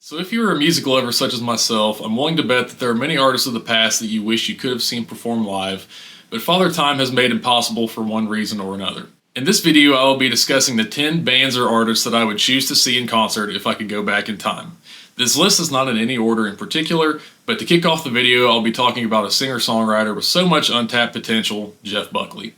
So if you're a music lover such as myself, I'm willing to bet that there are many artists of the past that you wish you could have seen perform live, but Father Time has made it impossible for one reason or another. In this video, I will be discussing the 10 bands or artists that I would choose to see in concert if I could go back in time. This list is not in any order in particular, but to kick off the video, I'll be talking about a singer-songwriter with so much untapped potential, Jeff Buckley.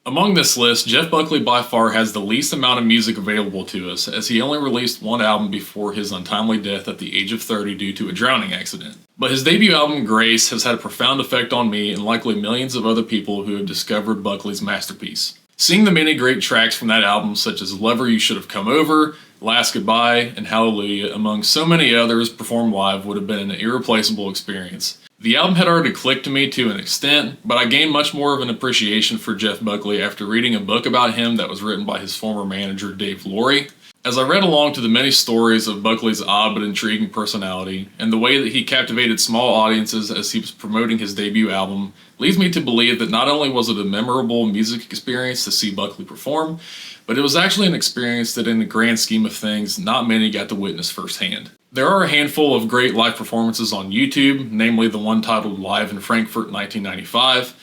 Among this list, Jeff Buckley by far has the least amount of music available to us, as he only released one album before his untimely death at the age of 30 due to a drowning accident. But his debut album, Grace, has had a profound effect on me and likely millions of other people who have discovered Buckley's masterpiece. Seeing the many great tracks from that album, such as Lover You Should Have Come Over, Last Goodbye, and Hallelujah, among so many others performed live, would have been an irreplaceable experience. The album had already clicked to me to an extent, but I gained much more of an appreciation for Jeff Buckley after reading a book about him that was written by his former manager, Dave Laurie. As I read along to the many stories of Buckley's odd but intriguing personality, and the way that he captivated small audiences as he was promoting his debut album, leads me to believe that not only was it a memorable music experience to see Buckley perform, but it was actually an experience that in the grand scheme of things, not many got to witness firsthand. There are a handful of great live performances on YouTube, namely the one titled Live in Frankfurt 1995,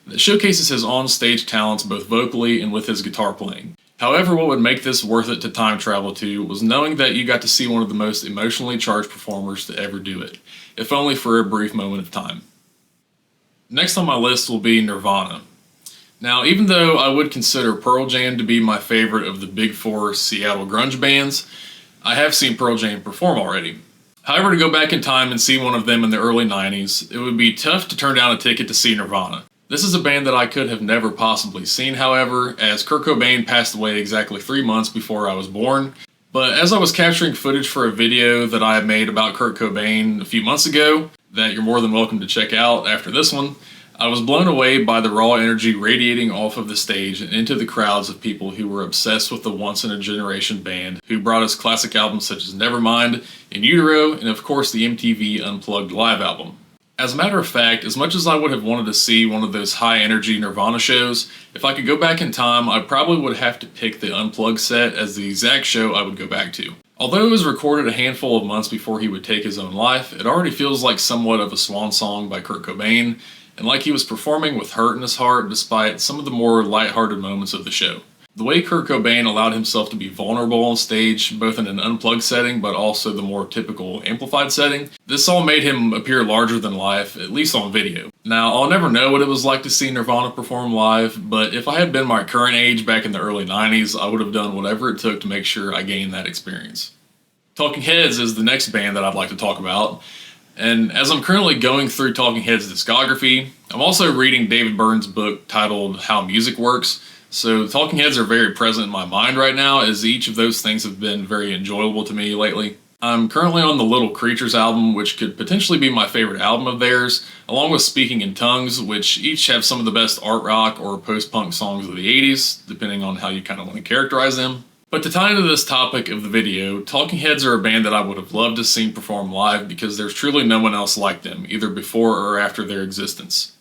that showcases his on-stage talents both vocally and with his guitar playing. However, what would make this worth it to time travel to was knowing that you got to see one of the most emotionally charged performers to ever do it, if only for a brief moment of time. Next on my list will be Nirvana. Now, even though I would consider Pearl Jam to be my favorite of the big four Seattle grunge bands, I have seen Pearl Jam perform already. However, to go back in time and see one of them in the early 90s, it would be tough to turn down a ticket to see Nirvana. This is a band that I could have never possibly seen, however, as Kurt Cobain passed away exactly 3 months before I was born. But as I was capturing footage for a video that I made about Kurt Cobain a few months ago, that you're more than welcome to check out after this one, I was blown away by the raw energy radiating off of the stage and into the crowds of people who were obsessed with the once-in-a-generation band who brought us classic albums such as Nevermind, In Utero, and of course the MTV Unplugged live album. As a matter of fact, as much as I would have wanted to see one of those high-energy Nirvana shows, if I could go back in time, I probably would have to pick the Unplugged set as the exact show I would go back to. Although it was recorded a handful of months before he would take his own life, it already feels like somewhat of a swan song by Kurt Cobain, and like he was performing with hurt in his heart despite some of the more lighthearted moments of the show. The way Kurt Cobain allowed himself to be vulnerable on stage, both in an unplugged setting but also the more typical amplified setting, this all made him appear larger than life, at least on video. Now, I'll never know what it was like to see Nirvana perform live, but if I had been my current age back in the early 90s, I would have done whatever it took to make sure I gained that experience. Talking Heads is the next band that I'd like to talk about. And as I'm currently going through Talking Heads' discography, I'm also reading David Byrne's book titled How Music Works, so Talking Heads are very present in my mind right now, as each of those things have been very enjoyable to me lately. I'm currently on the Little Creatures album, which could potentially be my favorite album of theirs, along with Speaking in Tongues, which each have some of the best art rock or post-punk songs of the 80s, depending on how you kind of want to characterize them. But to tie into this topic of the video, Talking Heads are a band that I would have loved to see perform live because there's truly no one else like them, either before or after their existence.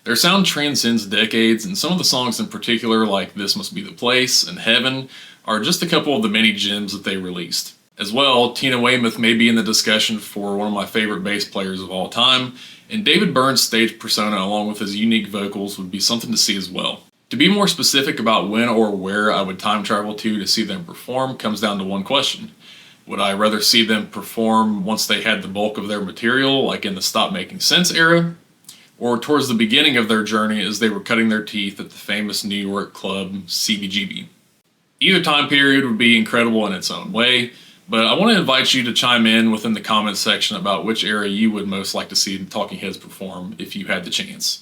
Their sound transcends decades, and some of the songs in particular, like This Must Be the Place and Heaven, are just a couple of the many gems that they released. As well, Tina Weymouth may be in the discussion for one of my favorite bass players of all time, and David Byrne's stage persona along with his unique vocals would be something to see as well. To be more specific about when or where I would time travel to see them perform comes down to one question. Would I rather see them perform once they had the bulk of their material, like in the Stop Making Sense era, or towards the beginning of their journey as they were cutting their teeth at the famous New York club CBGB? Either time period would be incredible in its own way, but I want to invite you to chime in within the comments section about which era you would most like to see Talking Heads perform if you had the chance.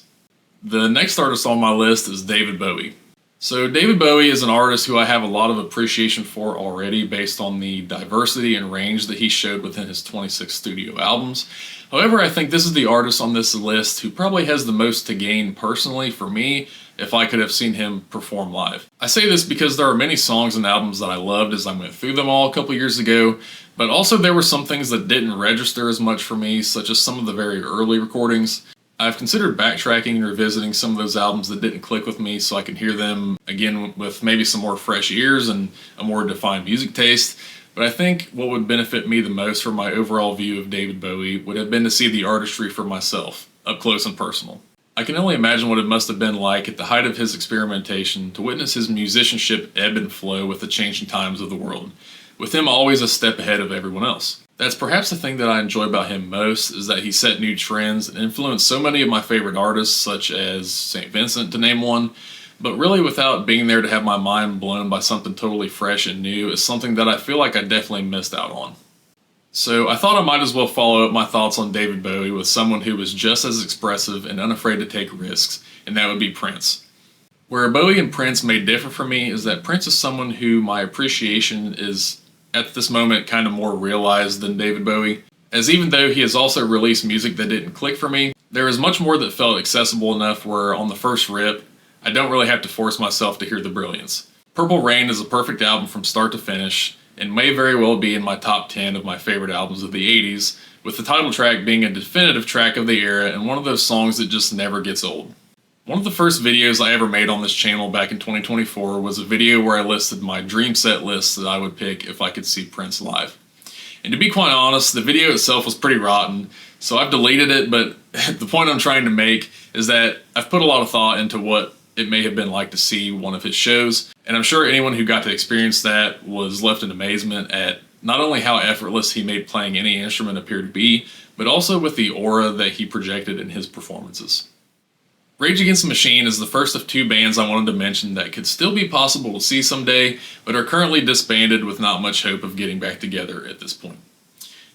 The next artist on my list is David Bowie. So David Bowie is an artist who I have a lot of appreciation for already based on the diversity and range that he showed within his 26 studio albums. However, I think this is the artist on this list who probably has the most to gain personally for me if I could have seen him perform live. I say this because there are many songs and albums that I loved as I went through them all a couple years ago, but also there were some things that didn't register as much for me, such as some of the very early recordings. I've considered backtracking and revisiting some of those albums that didn't click with me so I can hear them again with maybe some more fresh ears and a more defined music taste. but I think what would benefit me the most for my overall view of David Bowie would have been to see the artistry for myself, up close and personal. I can only imagine what it must have been like at the height of his experimentation to witness his musicianship ebb and flow with the changing times of the world, with him always a step ahead of everyone else. That's perhaps the thing that I enjoy about him most, is that he set new trends and influenced so many of my favorite artists, such as St. Vincent, to name one, but really without being there to have my mind blown by something totally fresh and new is something that I feel like I definitely missed out on. So I thought I might as well follow up my thoughts on David Bowie with someone who was just as expressive and unafraid to take risks, and that would be Prince. Where Bowie and Prince may differ for me is that Prince is someone who my appreciation is, at this moment, kind of more realized than David Bowie, as even though he has also released music that didn't click for me, there is much more that felt accessible enough where, on the first rip, I don't really have to force myself to hear the brilliance. Purple Rain is a perfect album from start to finish, and may very well be in my top 10 of my favorite albums of the 80s, with the title track being a definitive track of the era and one of those songs that just never gets old. One of the first videos I ever made on this channel back in 2024 was a video where I listed my dream set list that I would pick if I could see Prince live. And to be quite honest, the video itself was pretty rotten, so I've deleted it, but the point I'm trying to make is that I've put a lot of thought into what it may have been like to see one of his shows, and I'm sure anyone who got to experience that was left in amazement at not only how effortless he made playing any instrument appear to be, but also with the aura that he projected in his performances. Rage Against the Machine is the first of two bands I wanted to mention that could still be possible to see someday, but are currently disbanded with not much hope of getting back together at this point.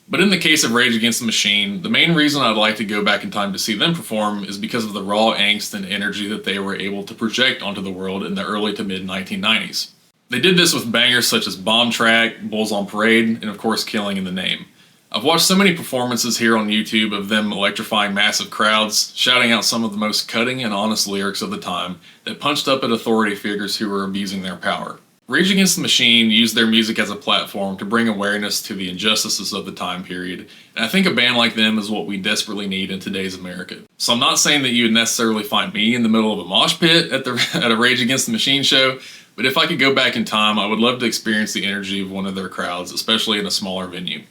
But in the case of Rage Against the Machine, the main reason I'd like to go back in time to see them perform is because of the raw angst and energy that they were able to project onto the world in the early to mid 1990s. They did this with bangers such as Bomb Track, Bulls on Parade, and of course Killing in the Name. I've watched so many performances here on YouTube of them electrifying massive crowds, shouting out some of the most cutting and honest lyrics of the time that punched up at authority figures who were abusing their power. Rage Against the Machine used their music as a platform to bring awareness to the injustices of the time period, and I think a band like them is what we desperately need in today's America. So I'm not saying that you would necessarily find me in the middle of a mosh pit at a Rage Against the Machine show, but if I could go back in time, I would love to experience the energy of one of their crowds, especially in a smaller venue.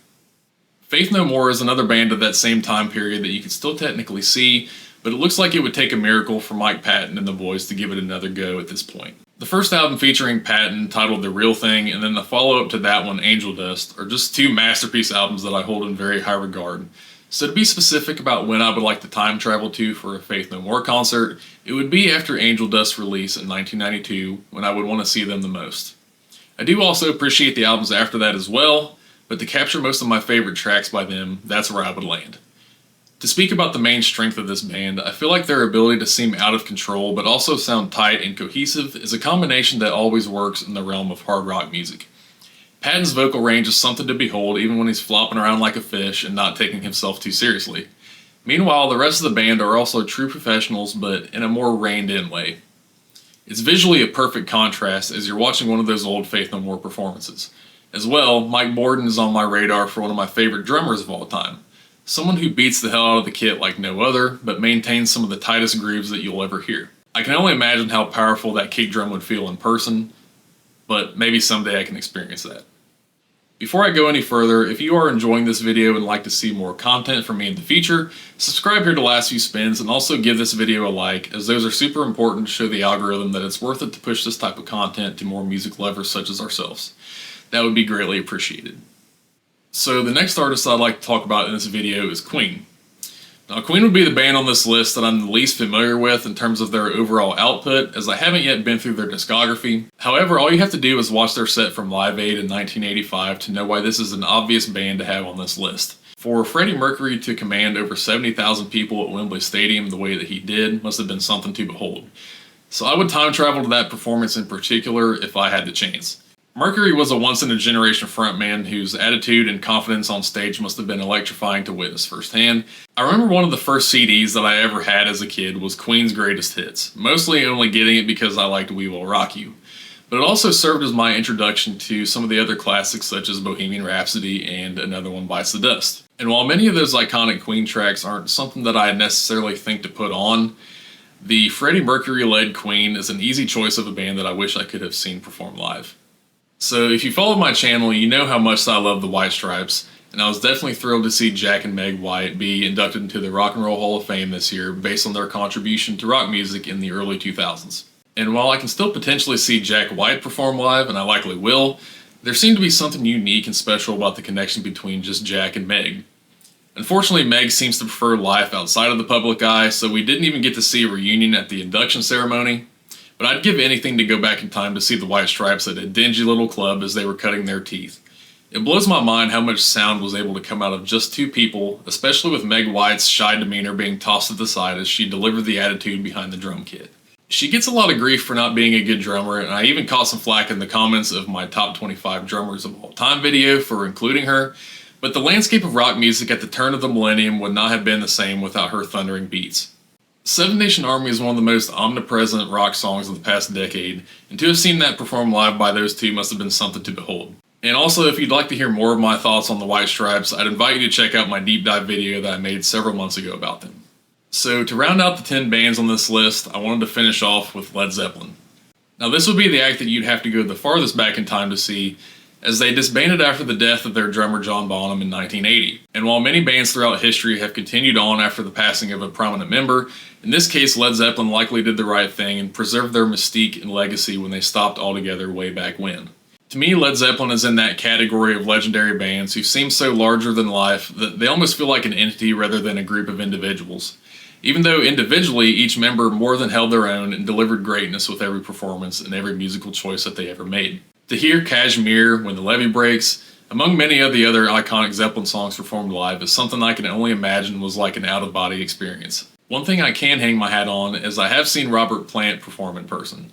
Faith No More is another band of that same time period that you can still technically see, but it looks like it would take a miracle for Mike Patton and the boys to give it another go at this point. The first album featuring Patton, titled The Real Thing, and then the follow-up to that one, Angel Dust, are just two masterpiece albums that I hold in very high regard. So to be specific about when I would like to time travel to for a Faith No More concert, it would be after Angel Dust's release in 1992, when I would want to see them the most. I do also appreciate the albums after that as well, but to capture most of my favorite tracks by them, that's where I would land. To speak about the main strength of this band, I feel like their ability to seem out of control but also sound tight and cohesive is a combination that always works in the realm of hard rock music. Patton's vocal range is something to behold even when he's flopping around like a fish and not taking himself too seriously. Meanwhile, the rest of the band are also true professionals, but in a more reined-in way. It's visually a perfect contrast as you're watching one of those old Faith No More performances. As well, Mike Borden is on my radar for one of my favorite drummers of all time. Someone who beats the hell out of the kit like no other, but maintains some of the tightest grooves that you'll ever hear. I can only imagine how powerful that kick drum would feel in person, but maybe someday I can experience that. Before I go any further, if you are enjoying this video and like to see more content from me in the future, subscribe here to Last Few Spins and also give this video a like, as those are super important to show the algorithm that it's worth it to push this type of content to more music lovers such as ourselves. That would be greatly appreciated. So the next artist I'd like to talk about in this video is Queen. Now Queen would be the band on this list that I'm the least familiar with in terms of their overall output, as I haven't yet been through their discography. However, all you have to do is watch their set from Live Aid in 1985 to know why this is an obvious band to have on this list. For Freddie Mercury to command over 70,000 people at Wembley Stadium the way that he did must have been something to behold. So I would time travel to that performance in particular if I had the chance. Mercury was a once-in-a-generation frontman whose attitude and confidence on stage must have been electrifying to witness firsthand. I remember one of the first CDs that I ever had as a kid was Queen's Greatest Hits, mostly only getting it because I liked We Will Rock You. But it also served as my introduction to some of the other classics such as Bohemian Rhapsody and Another One Bites the Dust. And while many of those iconic Queen tracks aren't something that I necessarily think to put on, the Freddie Mercury-led Queen is an easy choice of a band that I wish I could have seen perform live. So if you follow my channel, you know how much I love the White Stripes, and I was definitely thrilled to see Jack and Meg White be inducted into the Rock and Roll Hall of Fame this year based on their contribution to rock music in the early 2000s. And while I can still potentially see Jack White perform live, and I likely will, there seemed to be something unique and special about the connection between just Jack and Meg. Unfortunately, Meg seems to prefer life outside of the public eye, so we didn't even get to see a reunion at the induction ceremony. But I'd give anything to go back in time to see the White Stripes at a dingy little club as they were cutting their teeth. It blows my mind how much sound was able to come out of just two people, especially with Meg White's shy demeanor being tossed to the side as she delivered the attitude behind the drum kit. She gets a lot of grief for not being a good drummer, and I even caught some flack in the comments of my top 25 drummers of all time video for including her, but the landscape of rock music at the turn of the millennium would not have been the same without her thundering beats. Seven Nation Army is one of the most omnipresent rock songs of the past decade, and to have seen that performed live by those two must have been something to behold. And also, if you'd like to hear more of my thoughts on the White Stripes, I'd invite you to check out my deep dive video that I made several months ago about them. So to round out the 10 bands on this list, I wanted to finish off with Led Zeppelin. Now this would be the act that you'd have to go the farthest back in time to see, as they disbanded after the death of their drummer John Bonham in 1980. And while many bands throughout history have continued on after the passing of a prominent member, in this case Led Zeppelin likely did the right thing and preserved their mystique and legacy when they stopped altogether way back when. To me, Led Zeppelin is in that category of legendary bands who seem so larger than life that they almost feel like an entity rather than a group of individuals. Even though individually each member more than held their own and delivered greatness with every performance and every musical choice that they ever made. To hear Kashmir, When the Levee Breaks, among many of the other iconic Zeppelin songs performed live is something I can only imagine was like an out-of-body experience. One thing I can hang my hat on is I have seen Robert Plant perform in person.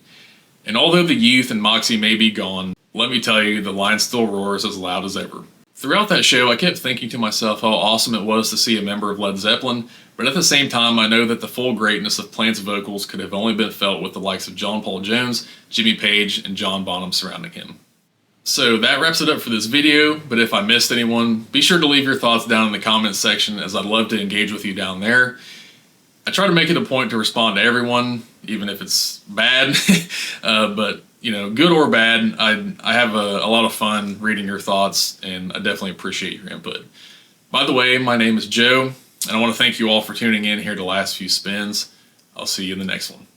And although the youth and moxie may be gone, let me tell you, the line still roars as loud as ever. Throughout that show, I kept thinking to myself how awesome it was to see a member of Led Zeppelin, but at the same time, I know that the full greatness of Plant's vocals could have only been felt with the likes of John Paul Jones, Jimmy Page, and John Bonham surrounding him. So that wraps it up for this video, but if I missed anyone, be sure to leave your thoughts down in the comments section, as I'd love to engage with you down there. I try to make it a point to respond to everyone, even if it's bad, but you know, good or bad, I have a lot of fun reading your thoughts, and I definitely appreciate your input. By the way, my name is Joe, and I want to thank you all for tuning in here to the last few spins. I'll see you in the next one.